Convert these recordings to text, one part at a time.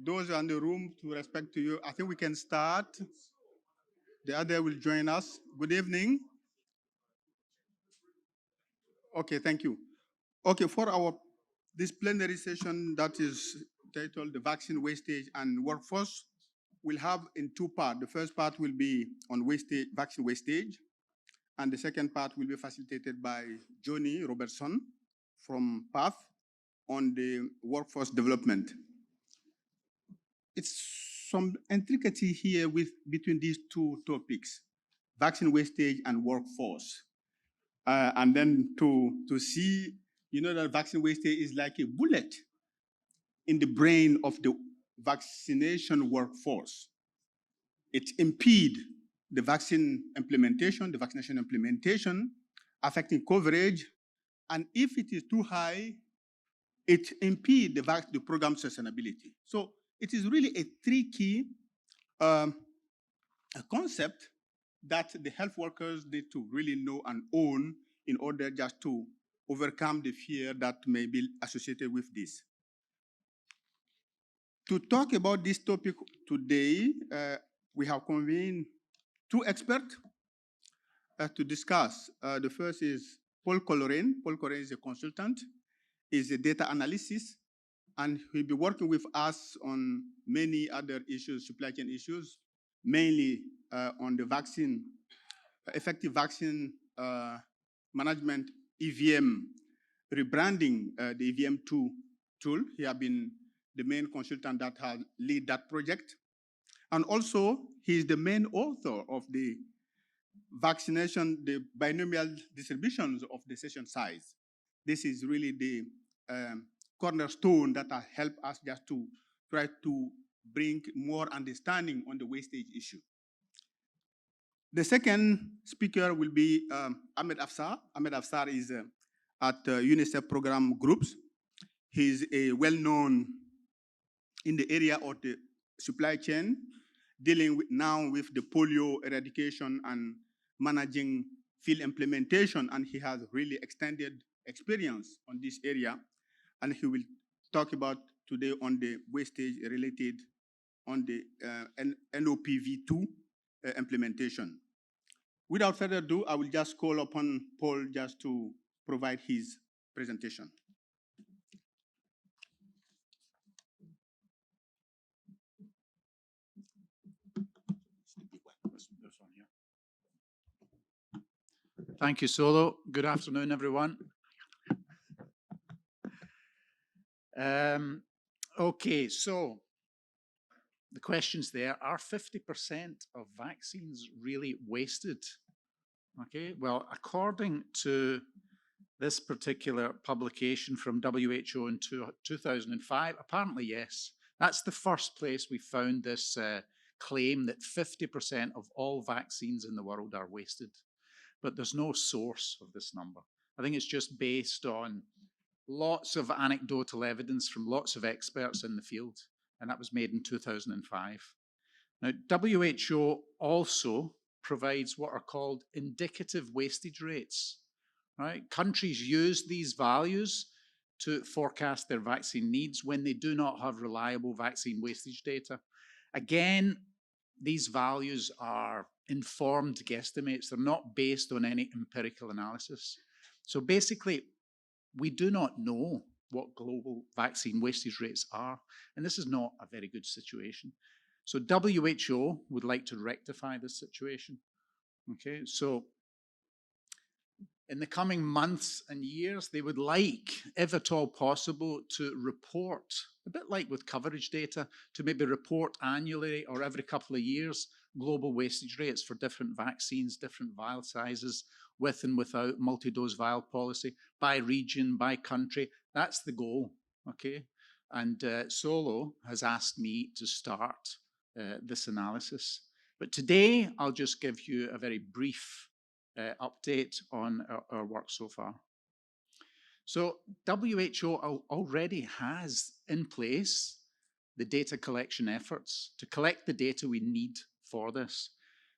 those in the room, to respect to you, I think we can start. The other will join us. Good evening. Okay, thank you. Okay, for this plenary session that is titled The Vaccine Wastage and Workforce, we'll have in two parts. The first part will be on wastage, vaccine wastage, and the second part will be facilitated by Johnny Robertson from PATH on the workforce development. It's some intricacy here between these two topics, vaccine wastage and workforce. And then to see, that vaccine wastage is like a bullet in the brain of the vaccination workforce. It impedes the vaccine implementation, the vaccination implementation, affecting coverage. And if it is too high, it impedes the program sustainability. So it is really a tricky concept that the health workers need to really know and own in order just to overcome the fear that may be associated with this. To talk about this topic today, we have convened two experts to discuss. The first is Paul Colrain. Paul Colrain is a consultant, is a data analysis, and he'll be working with us on many other issues, supply chain issues, mainly on the vaccine, effective vaccine management, EVM, rebranding the EVM2 tool. He has been the main consultant that has led that project. And also, he is the main author of the vaccination, the binomial distributions of the session size. This is really the cornerstone that has helped us just to try to bring more understanding on the wastage issue. The second speaker will be Ahmet Afsar. Ahmet Afsar is at UNICEF program groups. He's a well-known in the area of the supply chain, dealing now with the polio eradication and managing field implementation, and he has really extended experience on this area, and he will talk about today on the wastage related on the NOPV2 implementation. Without further ado, I will just call upon Paul just to provide his presentation. Thank you, Solo. Good afternoon, everyone. Okay, so the questions there, are 50% of vaccines really wasted? Okay, well, according to this particular publication from WHO in 2005, apparently yes. That's the first place we found this claim that 50% of all vaccines in the world are wasted. But there's no source of this number. I think it's just based on lots of anecdotal evidence from lots of experts in the field, and that was made in 2005. Now, WHO also provides what are called indicative wastage rates, right? Countries use these values to forecast their vaccine needs when they do not have reliable vaccine wastage data. Again, these values are informed guesstimates. They're not based on any empirical analysis. So basically, we do not know what global vaccine wastage rates are, and this is not a very good situation. So WHO would like to rectify this situation. Okay, so in the coming months and years, they would like, if at all possible, to report, a bit like with coverage data, to maybe report annually or every couple of years global wastage rates for different vaccines, different vial sizes, with and without multi-dose vial policy, by region, by country. That's the goal, okay? And Solo has asked me to start this analysis. But today, I'll just give you a very brief update on our work so far. So WHO already has in place the data collection efforts to collect the data we need for this.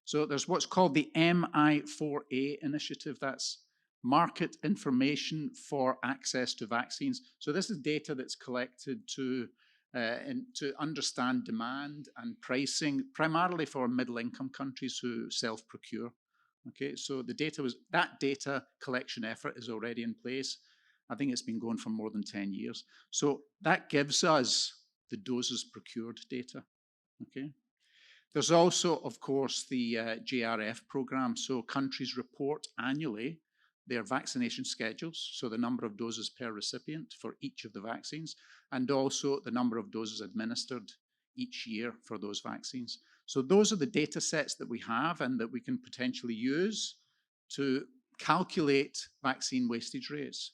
So there's what's called the MI4A initiative. That's Market Information for Access to Vaccines. So this is data that's collected to and to understand demand and pricing, primarily for middle-income countries who self-procure. Okay, so that data collection effort is already in place. I think it's been going for more than 10 years. So that gives us the doses procured data. Okay. There's also, of course, the JRF program. So countries report annually their vaccination schedules, so the number of doses per recipient for each of the vaccines, and also the number of doses administered each year for those vaccines. So those are the data sets that we have and that we can potentially use to calculate vaccine wastage rates.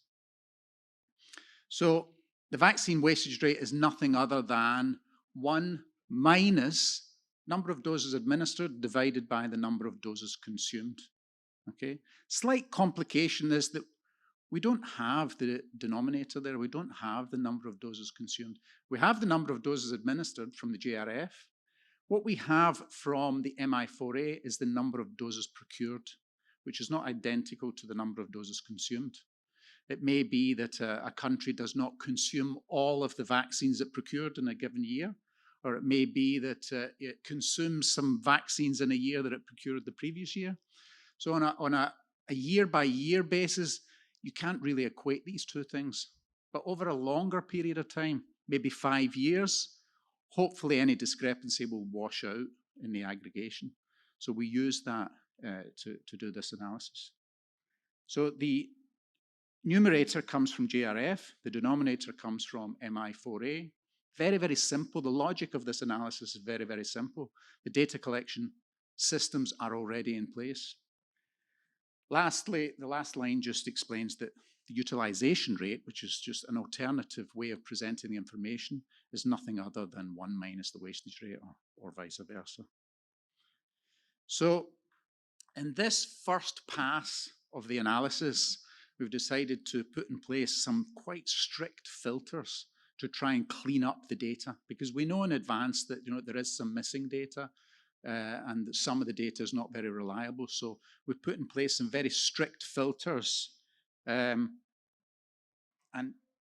So the vaccine wastage rate is nothing other than 1 minus number of doses administered divided by the number of doses consumed. Okay. Slight complication is that we don't have the denominator there. We don't have the number of doses consumed. We have the number of doses administered from the JRF. What we have from the MI4A is the number of doses procured, which is not identical to the number of doses consumed. It may be that a country does not consume all of the vaccines it procured in a given year, or it may be that it consumes some vaccines in a year that it procured the previous year. So on a year-by-year basis, you can't really equate these two things. But over a longer period of time, maybe 5 years, hopefully any discrepancy will wash out in the aggregation. So we use that to do this analysis. So the numerator comes from JRF, the denominator comes from MI4A. Very, very simple. The logic of this analysis is very, very simple. The data collection systems are already in place. Lastly, the last line just explains that the utilization rate, which is just an alternative way of presenting the information, is nothing other than 1 minus the wastage rate or vice versa. So in this first pass of the analysis, we've decided to put in place some quite strict filters to try and clean up the data, because we know in advance that there is some missing data and that some of the data is not very reliable. So we've put in place some very strict filters. And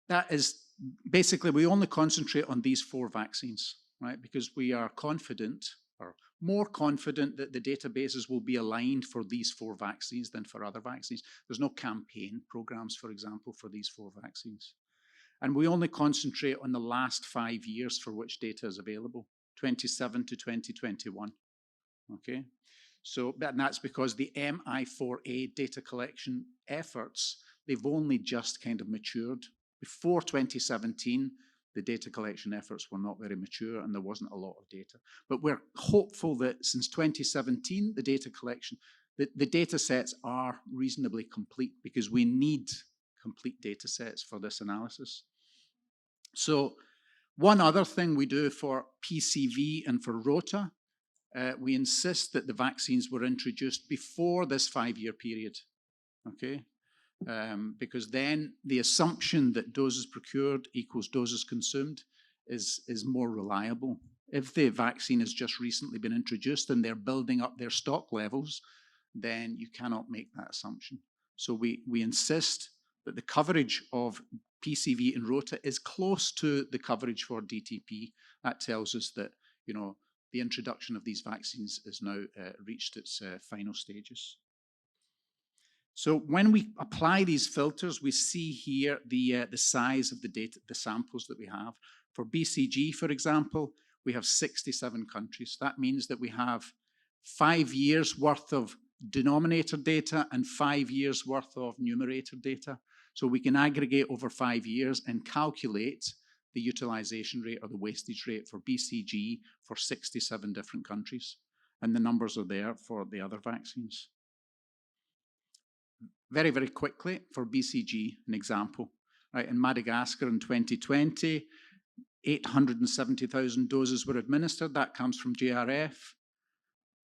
that is basically, we only concentrate on these 4 vaccines, right? Because we are confident, or more confident, that the databases will be aligned for these 4 vaccines than for other vaccines. There's no campaign programs, for example, for these 4 vaccines. And we only concentrate on the last 5 years for which data is available, 27 to 2021. Okay, so and that's because the MI4A data collection efforts, they've only just kind of matured. Before 2017, the data collection efforts were not very mature and there wasn't a lot of data. But we're hopeful that since 2017, the data collection, the data sets are reasonably complete, because we need complete data sets for this analysis. So one other thing we do for PCV and for Rota, we insist that the vaccines were introduced before this 5-year period, okay? Because then the assumption that doses procured equals doses consumed is more reliable. If the vaccine has just recently been introduced and they're building up their stock levels, then you cannot make that assumption. So we insist that the coverage of PCV and Rota is close to the coverage for DTP. That tells us that, the introduction of these vaccines has now reached its final stages. So when we apply these filters, we see here the size of the data, the samples that we have. For BCG, for example, we have 67 countries. That means that we have 5 years worth of denominator data and 5 years worth of numerator data. So we can aggregate over 5 years and calculate the utilization rate or the wastage rate for BCG for 67 different countries. And the numbers are there for the other vaccines. Very, very quickly, for BCG, an example. Right, in Madagascar in 2020, 870,000 doses were administered. That comes from JRF.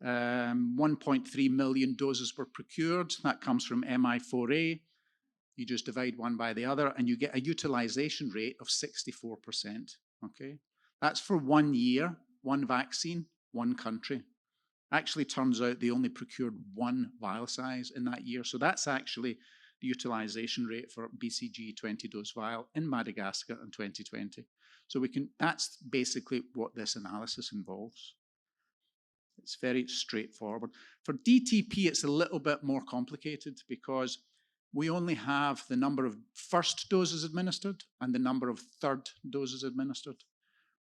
1.3 million doses were procured. That comes from MI4A. You just divide one by the other and you get a utilization rate of 64%. Okay, that's for 1 year, 1 vaccine, 1 country. Actually turns out they only procured 1 vial size in that year. So that's actually the utilization rate for BCG 20-dose vial in Madagascar in 2020. So that's basically what this analysis involves. It's very straightforward. For DTP, it's a little bit more complicated because we only have the number of first doses administered and the number of third doses administered.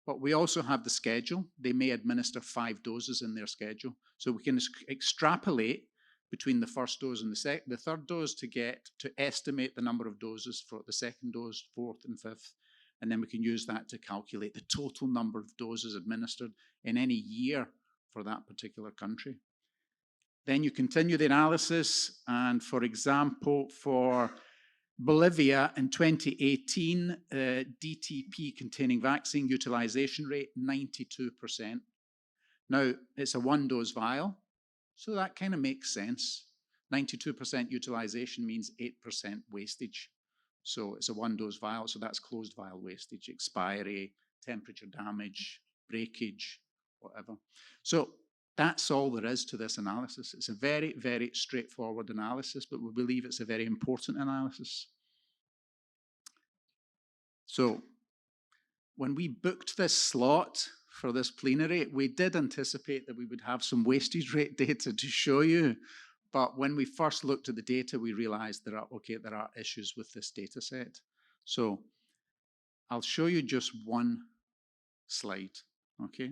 But we also have the schedule. They may administer 5 doses in their schedule. So we can extrapolate between the first dose and the third dose to estimate the number of doses for the second dose, fourth and fifth. And then we can use that to calculate the total number of doses administered in any year for that particular country. Then you continue the analysis, and for example, for Bolivia in 2018, DTP-containing vaccine utilization rate, 92%. Now, it's a 1-dose vial, so that kind of makes sense. 92% utilization means 8% wastage. So it's a 1-dose vial, so that's closed vial wastage, expiry, temperature damage, breakage, whatever. So that's all there is to this analysis. It's a very, very straightforward analysis, but we believe it's a very important analysis. So when we booked this slot for this plenary, we did anticipate that we would have some wastage rate data to show you. But when we first looked at the data, we realized there are issues with this data set. So I'll show you just one slide, okay?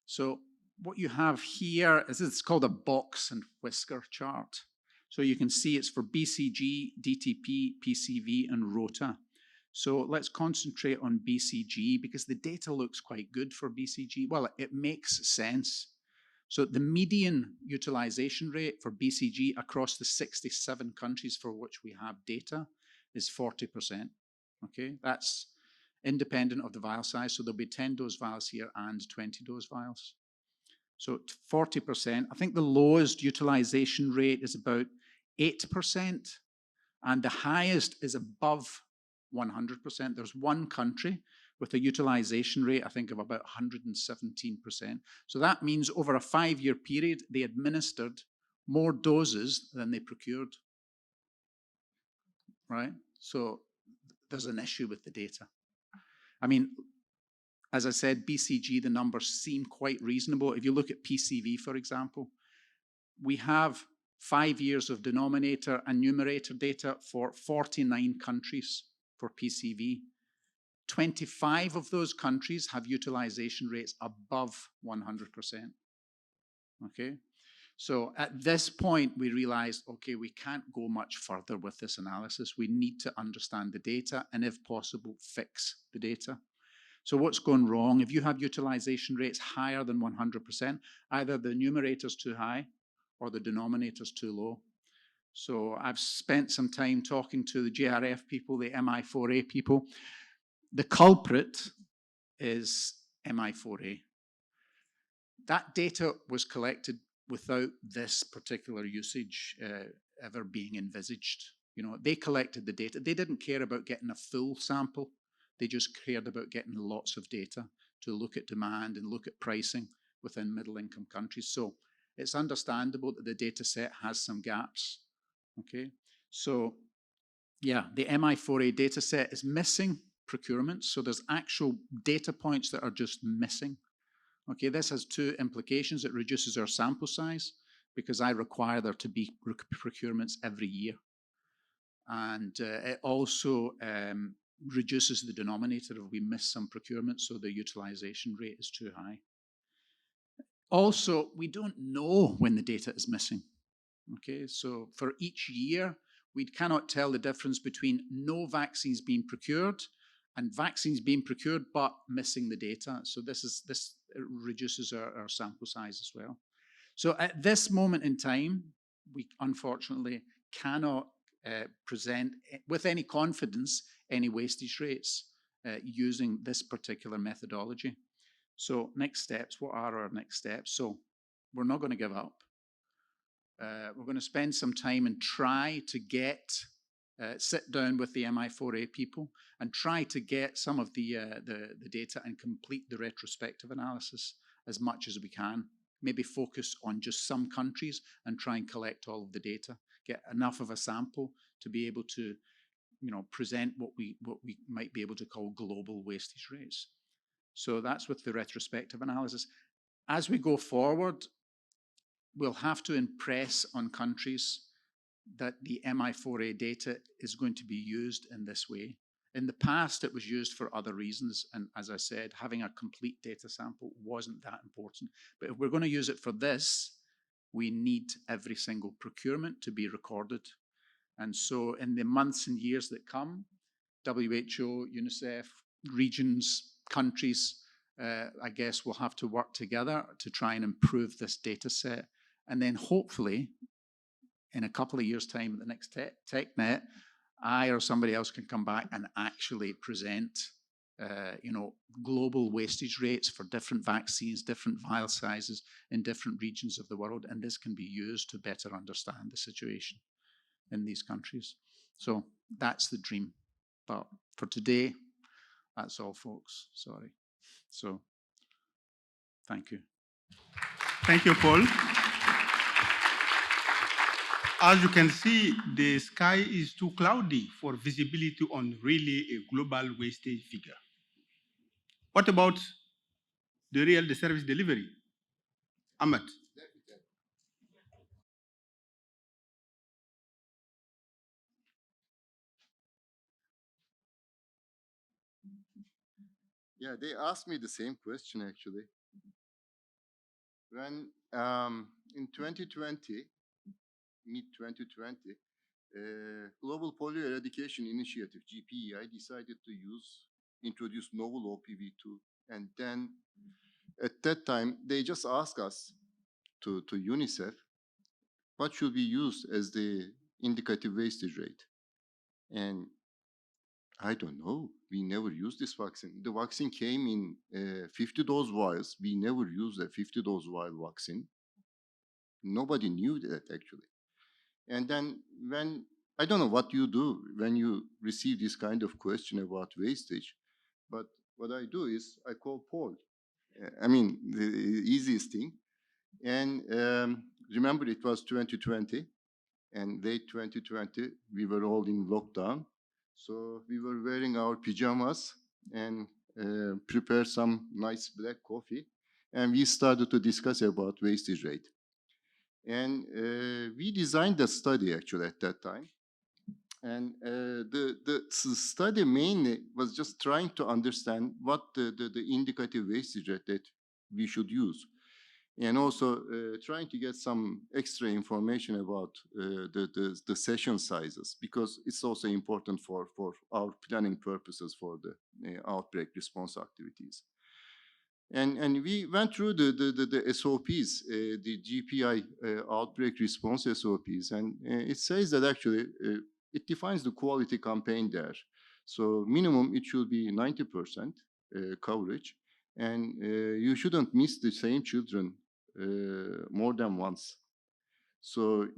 So what you have here is it's called a box and whisker chart. So you can see it's for BCG, DTP, PCV, and ROTA. So let's concentrate on BCG because the data looks quite good for BCG. Well, it makes sense. So the median utilization rate for BCG across the 67 countries for which we have data is 40%, okay? That's independent of the vial size, so there'll be 10-dose vials here and 20-dose vials. So 40%. I think the lowest utilization rate is about 8%, and the highest is above 100%. There's one country with a utilization rate, I think, of about 117%. So that means over a 5-year period, they administered more doses than they procured, right? So there's an issue with the data. I mean, as I said, BCG, the numbers seem quite reasonable. If you look at PCV, for example, we have 5 years of denominator and numerator data for 49 countries for PCV. 25 of those countries have utilization rates above 100%, okay? So at this point, we realized, okay, we can't go much further with this analysis. We need to understand the data and, if possible, fix the data. So what's going wrong? If you have utilization rates higher than 100%, either the numerator's too high or the denominator's too low. So I've spent some time talking to the JRF people, the MI4A people. The culprit is MI4A. That data was collected without this particular usage ever being envisaged. You know, they collected the data. They didn't care about getting a full sample. They just cared about getting lots of data to look at demand and look at pricing within middle-income countries. So it's understandable that the data set has some gaps, okay? So yeah, the MI4A data set is missing procurements. So there's actual data points that are just missing. Okay, this has 2 implications. It reduces our sample size because I require there to be procurements every year. And it also reduces the denominator if we miss some procurement, so the utilization rate is too high. Also, we don't know when the data is missing. Okay, so for each year, we cannot tell the difference between no vaccines being procured and vaccines being procured but missing the data. So this reduces our sample size as well. So at this moment in time, we unfortunately cannot present with any confidence any wastage rates using this particular methodology. So next steps, what are our next steps? So we're not going to give up. We're going to spend some time and try to sit down with the MI4A people and try to get some of the data and complete the retrospective analysis as much as we can. maybe focus on just some countries and try and collect all of the data, get enough of a sample to be able to, present what we might be able to call global wastage rates. So that's with the retrospective analysis. As we go forward, we'll have to impress on countries that the MI4A data is going to be used in this way. In the past, it was used for other reasons. And as I said, having a complete data sample wasn't that important. But if we're going to use it for this, we need every single procurement to be recorded. And so in the months and years that come, WHO, UNICEF, regions, countries, I guess will have to work together to try and improve this data set. And then hopefully, in a couple of years' time, at the next TechNet, I or somebody else can come back and actually present, global wastage rates for different vaccines, different vial sizes in different regions of the world, and this can be used to better understand the situation in these countries. So that's the dream. But for today, that's all, folks. Sorry. So, thank you. Thank you, Paul. As you can see, the sky is too cloudy for visibility on really a global wastage figure. What about the service delivery? Ahmet. Yeah, they asked me the same question actually. When in 2020, mid-2020, Global Polio Eradication Initiative, GPEI, decided to introduce novel OPV2. And then at that time, they just asked us to UNICEF, what should we use as the indicative wastage rate? And I don't know. We never used this vaccine. The vaccine came in 50 dose vials. We never used a 50 dose vial vaccine. Nobody knew that actually. And then I don't know what you do when you receive this kind of question about wastage, but what I do is I call Paul. I mean, the easiest thing. And remember, it was 2020, and late 2020, we were all in lockdown. So we were wearing our pajamas and prepare some nice black coffee. And we started to discuss about wastage rate. And we designed the study actually at that time. And the study mainly was just trying to understand what the indicative wastage rate that we should use. And also trying to get some extra information about the session sizes, because it's also important for our planning purposes for the outbreak response activities. And we went through the SOPs, the GPI outbreak response SOPs, and it says that actually it defines the quality campaign there. So minimum, it should be 90% coverage, and you shouldn't miss the same children more than once. So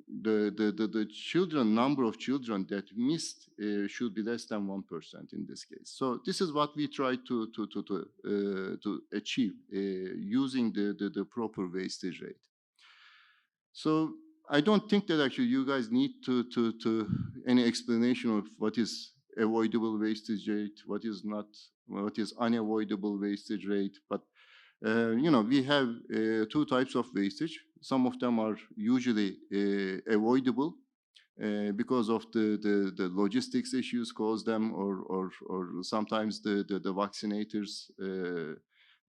the number of children that missed should be less than 1% in this case. So this is what we try to achieve using the proper wastage rate. So I don't think that actually you guys need to any explanation of what is avoidable wastage rate, what is not, what is unavoidable wastage rate, but we have two types of wastage. Some of them are usually avoidable because of the logistics issues cause them, or sometimes the vaccinators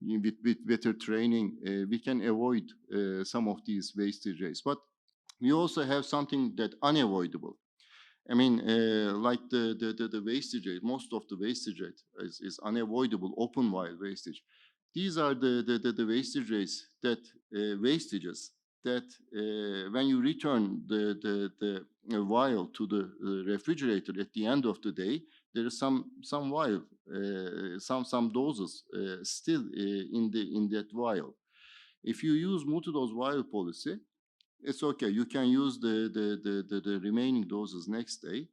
with better training, we can avoid some of these wastage rates. But we also have something that unavoidable. I mean, like the wastage rate, most of the wastage rate is unavoidable, open vial wastage. These are the wastage rates that wastages that when you return the vial to the refrigerator at the end of the day, there is some vial, some doses still in that vial. If you use multi-dose vial policy, it's okay. You can use the remaining doses next day,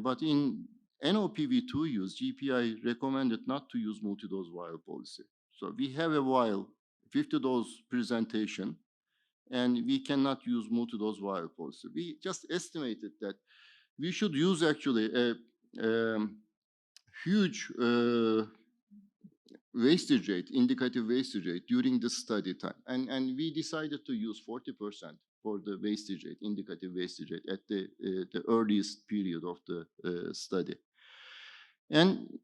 but in NOPV2 use, GPI recommended not to use multi-dose vial policy. So we have a vial 50-dose presentation, and we cannot use multi-dose vial policy. We just estimated that we should use actually a huge wastage rate, indicative wastage rate during the study time. And we decided to use 40% for the wastage rate, indicative wastage rate at the earliest period of the study. And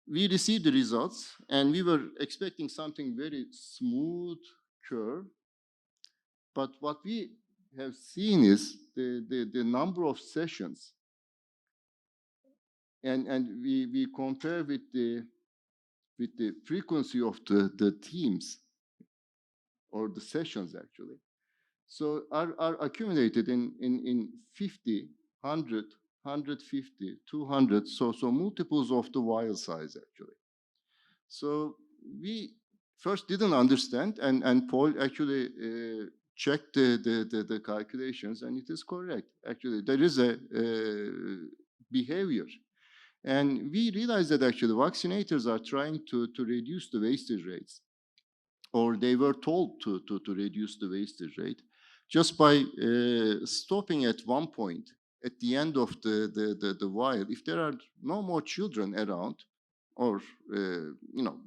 we received the results, and we were expecting something very smooth curve. But what we have seen is the number of sessions, and we compare with the frequency of the teams or the sessions actually. So are accumulated in 50, 100, 150, 200, so multiples of the vial size actually. So we first didn't understand, and Paul actually checked the calculations, and it is correct. Actually, there is a behavior. And we realized that actually vaccinators are trying to reduce the wastage rates, or they were told to reduce the wastage rate just by stopping at one point at the end of the vial. If there are no more children around, or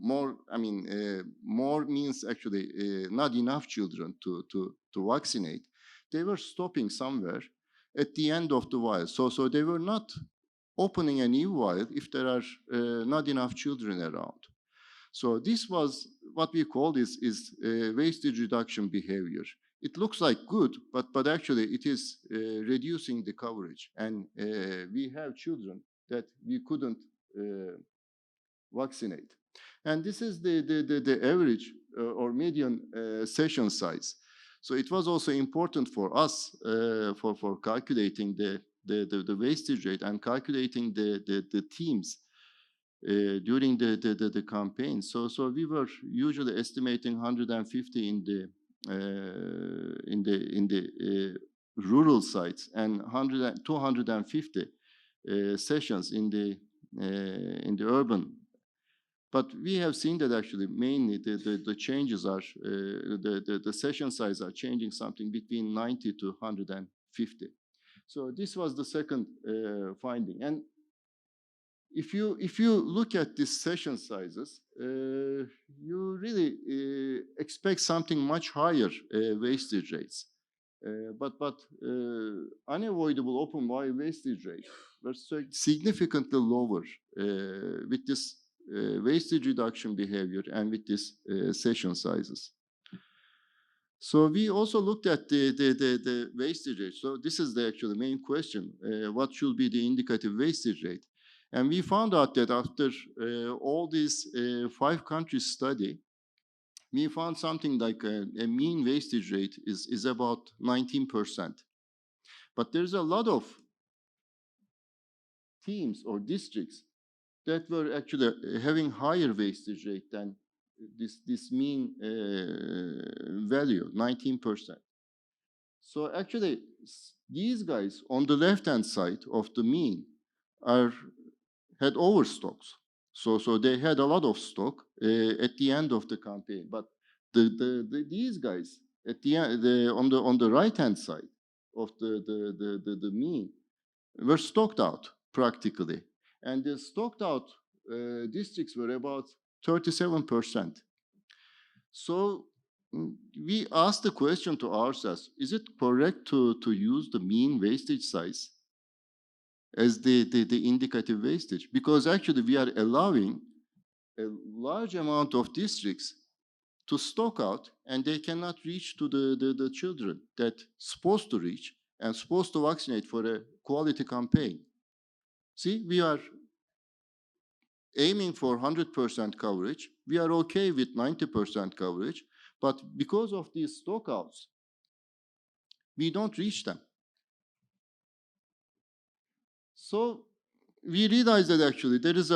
more, I mean, more means actually not enough children to vaccinate, they were stopping somewhere at the end of the vial. So they were not opening a new vial if there are not enough children around. So this was what we call is wastage reduction behavior. It looks like good, but actually it is reducing the coverage. And we have children that we couldn't vaccinate. And this is the average or median session size. So it was also important for us for calculating the wastage rate and calculating the teams during the campaign. So we were usually estimating 150 in the rural sites, and 250 sessions in the urban. But we have seen that actually mainly the changes are the session size are changing something between 90 to 150. So this was the second finding. And if you look at these session sizes, you really expect something much higher wastage rates. But unavoidable open vial wastage rate was significantly lower with this wastage reduction behavior and with these session sizes. So we also looked at the wastage rate. So this is the actual main question: what should be the indicative wastage rate? And we found out that after all these 5 countries study, we found something like a mean wastage rate is about 19%. But there's a lot of teams or districts that were actually having higher wastage rate than this mean value, 19%. So actually, these guys on the left-hand side of the mean had overstocks. So they had a lot of stock at the end of the campaign. But these guys at the end, on the right-hand side of the mean were stocked out practically, and the stocked out districts were about 37%. So we asked the question to ourselves: is it correct to use the mean wastage size as the indicative wastage? Because actually we are allowing a large amount of districts to stock out, and they cannot reach to the children that supposed to reach and supposed to vaccinate for a quality campaign. See, we are aiming for 100% coverage. We are okay with 90% coverage, but because of these stockouts, we don't reach them. So we realized that actually there is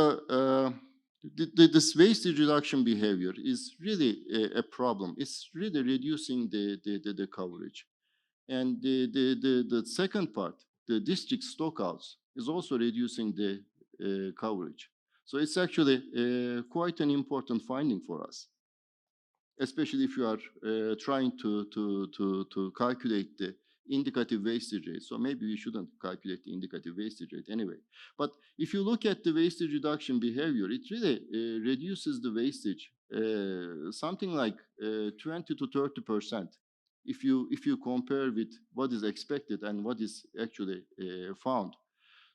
this wastage reduction behavior is really a problem. It's really reducing the coverage. And the second part, the district stockouts, is also reducing the coverage. So it's actually quite an important finding for us. especially if you are trying to calculate the indicative wastage rate. So maybe we shouldn't calculate the indicative wastage rate anyway. But if you look at the wastage reduction behavior, it really reduces the wastage something like 20 to 30% if you compare with what is expected and what is actually found.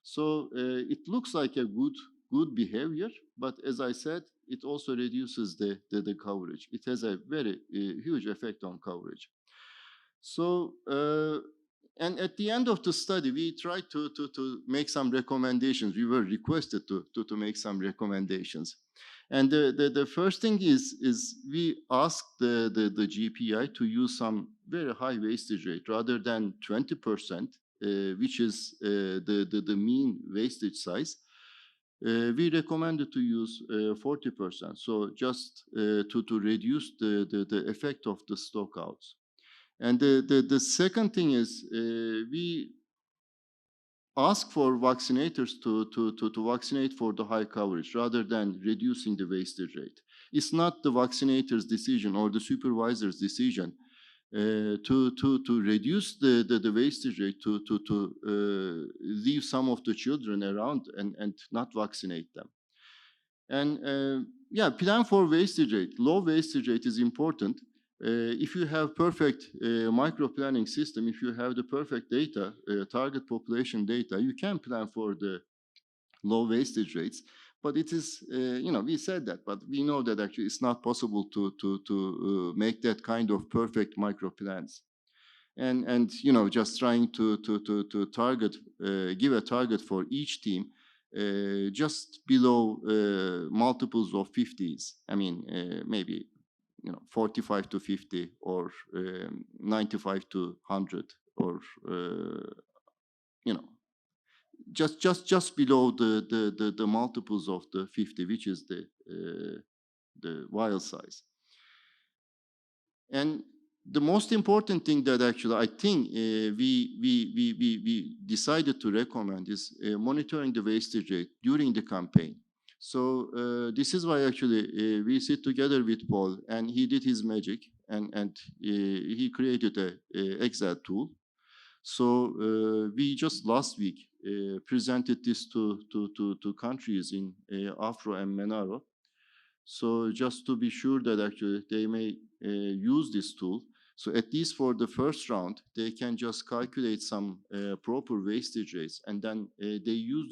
So it looks like a good behavior, but as I said, it also reduces the coverage. It has a very huge effect on coverage. So, and at the end of the study, we tried to make some recommendations. We were requested to make some recommendations. And the first thing is we asked the GPI to use some very high wastage rate rather than 20%, which is the mean wastage size. We recommended to use 40%. So just to reduce the effect of the stockouts. And the second thing is we ask for vaccinators to vaccinate for the high coverage rather than reducing the wastage rate. It's not the vaccinator's decision or the supervisor's decision to reduce the wastage rate, to leave some of the children around and not vaccinate them. And yeah, plan for wastage rate. Low wastage rate is important. If you have perfect micro-planning system, if you have the perfect data, target population data, you can plan for the low wastage rates. But it is, we said that, but we know that actually it's not possible to make that kind of perfect micro-plans. And just trying to target, give a target for each team just below multiples of 50s. I mean, maybe 45 to 50 or 95 to 100 or just below the multiples of the 50, which is the vial size. And the most important thing that actually I think we decided to recommend is monitoring the wastage rate during the campaign. So this is why actually we sit together with Paul, and he did his magic, and he created a Excel tool. So we just last week presented this to countries in Afro and Menaro. So just to be sure that actually they may use this tool. So at least for the first round, they can just calculate some proper wastage rates, and then they use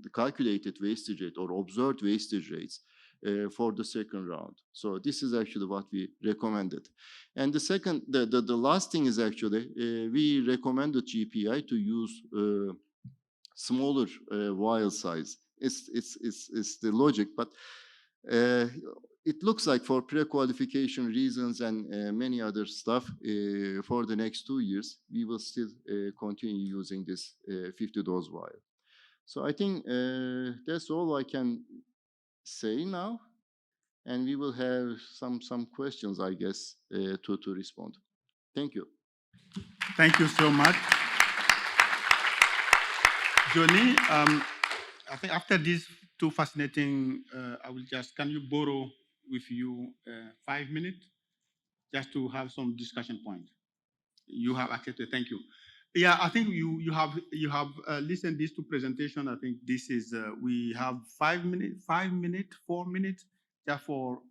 the calculated wastage rate or observed wastage rates for the second round. So this is actually what we recommended. And the last thing is actually we recommended GPI to use smaller vial size. It's the logic, but it looks like for pre-qualification reasons and many other stuff, for the next 2 years, we will still continue using this 50-dose vial. So I think that's all I can say now. And we will have some questions, I guess, to respond. Thank you. Thank you so much. Johnny, I think after these two fascinating, can you borrow with you 5 minutes just to have some discussion point? You have accepted, thank you. Yeah, I think you have listened these two presentation. I think this is, we have 5 minutes, 4 minutes, just for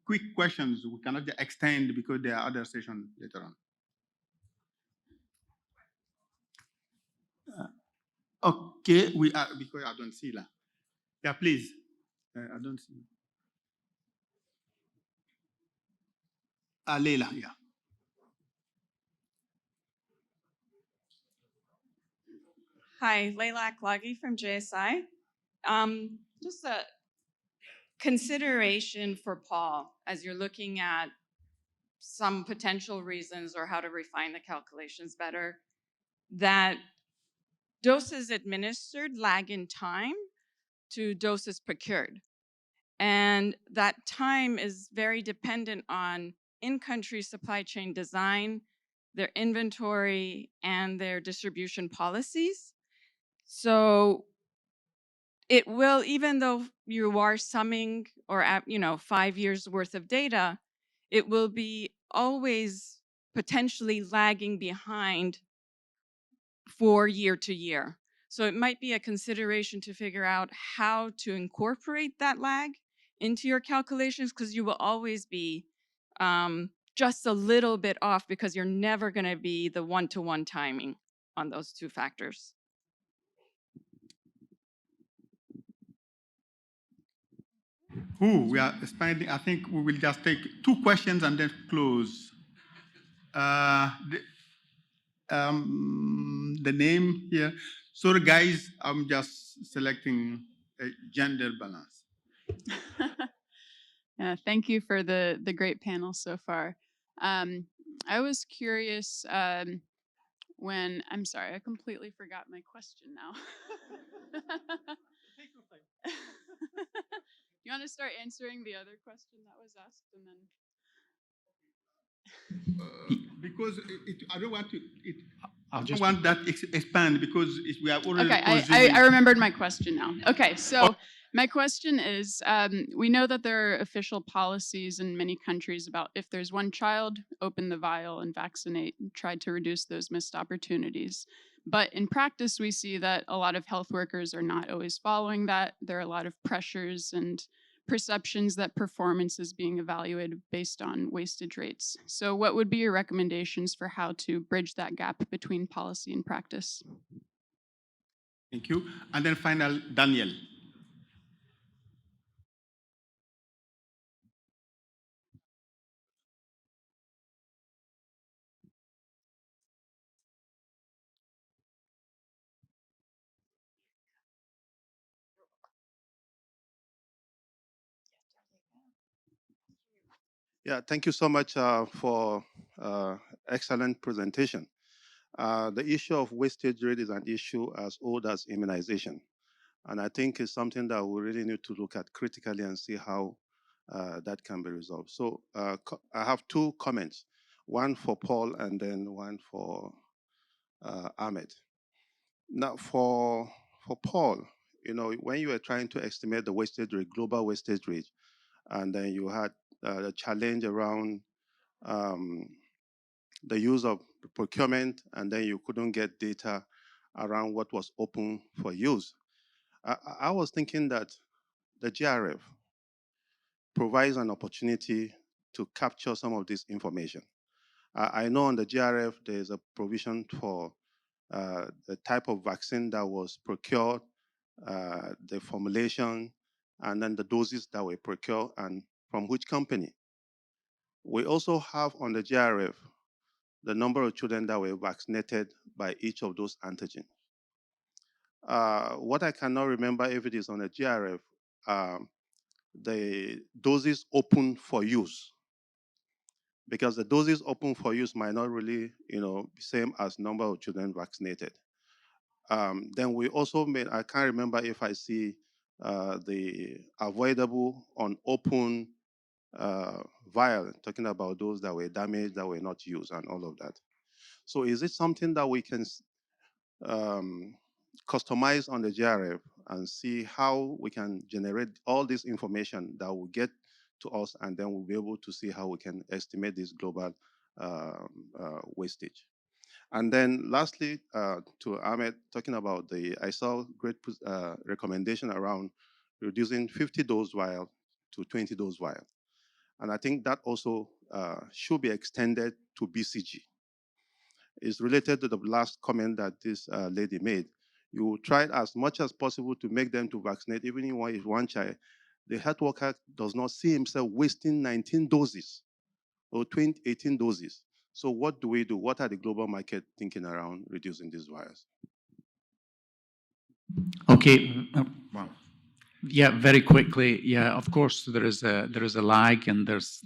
quick questions. We cannot extend because there are other sessions later on. Okay, we are, because I don't see that. Yeah, please. I don't see. Leila, yeah. Hi, Leila Aklagi from JSI. Just a consideration for Paul as you're looking at some potential reasons or how to refine the calculations better, that doses administered lag in time to doses procured. And that time is very dependent on in-country supply chain design, their inventory, and their distribution policies. So it will, even though you are summing or 5 years worth of data, it will be always potentially lagging behind for year to year. So it might be a consideration to figure out how to incorporate that lag into your calculations, because you will always be just a little bit off, because you're never going to be the one-to-one timing on those two factors. We are expanding. I think we will just take 2 questions and then close. The name here. Sorry, guys, I'm just selecting a gender balance. Yeah, thank you for the great panel so far. I was curious when, I'm sorry, I completely forgot my question now. You want to start answering the other question that was asked and then? Because I don't want to. I'll I just want that expand because we are already. Okay, I remembered my question now. Okay, so my question is, we know that there are official policies in many countries about if there's one child, open the vial and vaccinate, and try to reduce those missed opportunities. But in practice, we see that a lot of health workers are not always following that. There are a lot of pressures and perceptions that performance is being evaluated based on wastage rates. So what would be your recommendations for how to bridge that gap between policy and practice? Thank you. And then final, Daniel. Yeah, thank you so much for excellent presentation. The issue of wastage rate is an issue as old as immunization. And I think it's something that we really need to look at critically and see how that can be resolved. So I have 2 comments, one for Paul and then one for Ahmet. Now for Paul, you know, when you were trying to estimate the wastage rate, global wastage rate, and then you had the challenge around the use of procurement, and then you couldn't get data around what was open for use. I was thinking that the JRF provides an opportunity to capture some of this information. I know on the JRF there's a provision for the type of vaccine that was procured, the formulation, and then the doses that were procured and from which company. We also have on the JRF the number of children that were vaccinated by each of those antigens. What I cannot remember if it is on the JRF, the doses open for use, because the doses open for use might not really, be same as number of children vaccinated. Then we also made, I can't remember if I see the avoidable on open vial, talking about those that were damaged, that were not used, and all of that. So is it something that we can customize on the JRF and see how we can generate all this information that will get to us, and then we'll be able to see how we can estimate this global wastage? And then lastly, to Ahmet, talking about I saw great recommendation around reducing 50 dose vial to 20 dose vial. And I think that also should be extended to BCG. It's related to the last comment that this lady made. You try as much as possible to make them to vaccinate, even if one child. The health worker does not see himself wasting 19 doses or 18 doses. So what do we do? What are the global market thinking around reducing these vials? Okay. Wow. Yeah, very quickly. Yeah, of course there is a lag, and there's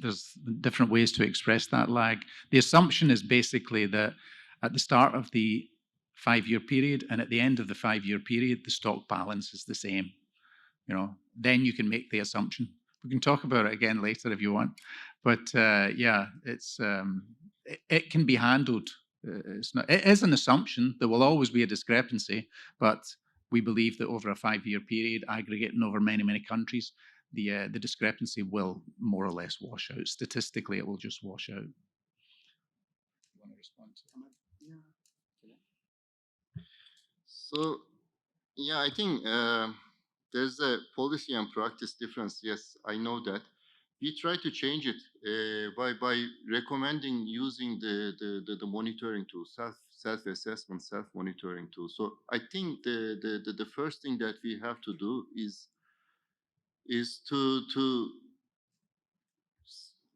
different ways to express that lag. The assumption is basically that at the start of the 5-year period and at the end of the 5-year period, the stock balance is the same. Then you can make the assumption. We can talk about it again later if you want. But yeah, it can be handled. It is an assumption. There will always be a discrepancy, but we believe that over a 5-year period, aggregating over many, many countries, the discrepancy will more or less wash out. Statistically, it will just wash out. You want to respond to that? So, yeah, I think there's a policy and practice difference. Yes, I know that. We try to change it by recommending using the monitoring tool, self-assessment, self-monitoring tool. So I think the first thing that we have to do is to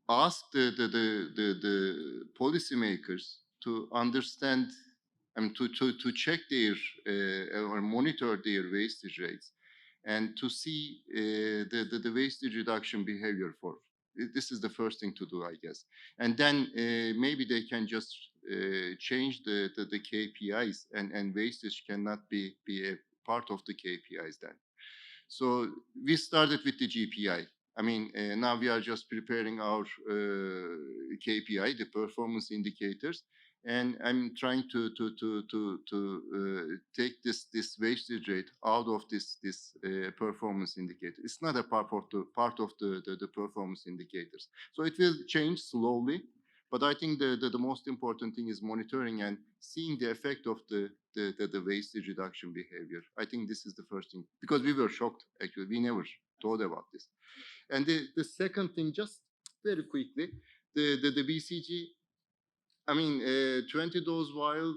ask the policymakers to understand and to check their or monitor their wastage rates and to see the wastage reduction behavior for. This is the first thing to do, I guess. And then maybe they can just change the KPIs and wastage cannot be a part of the KPIs then. So we started with the GPI. I mean, now we are just preparing our KPI, the performance indicators, and I'm trying to take this wastage rate out of this performance indicator. It's not a part of the performance indicators. So it will change slowly, but I think the most important thing is monitoring and seeing the effect of the wastage reduction behavior. I think this is the first thing, because we were shocked, actually. We never thought about this. And the second thing, just very quickly, the BCG, I mean, 20 dose vial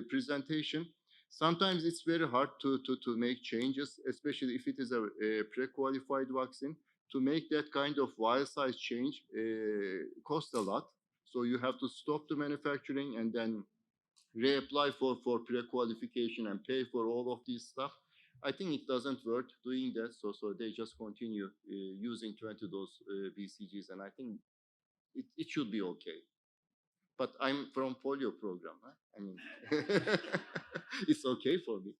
presentation, sometimes it's very hard to make changes, especially if it is a pre-qualified vaccine. To make that kind of vial size change costs a lot. So you have to stop the manufacturing and then reapply for pre-qualification and pay for all of this stuff. I think it doesn't work doing that, so they just continue using 20 dose BCGs, and I think it should be okay. But I'm from polio program, huh? I mean, it's okay for me.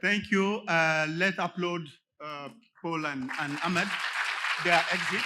Thank you. Let's upload Paul and Ahmed, their exit.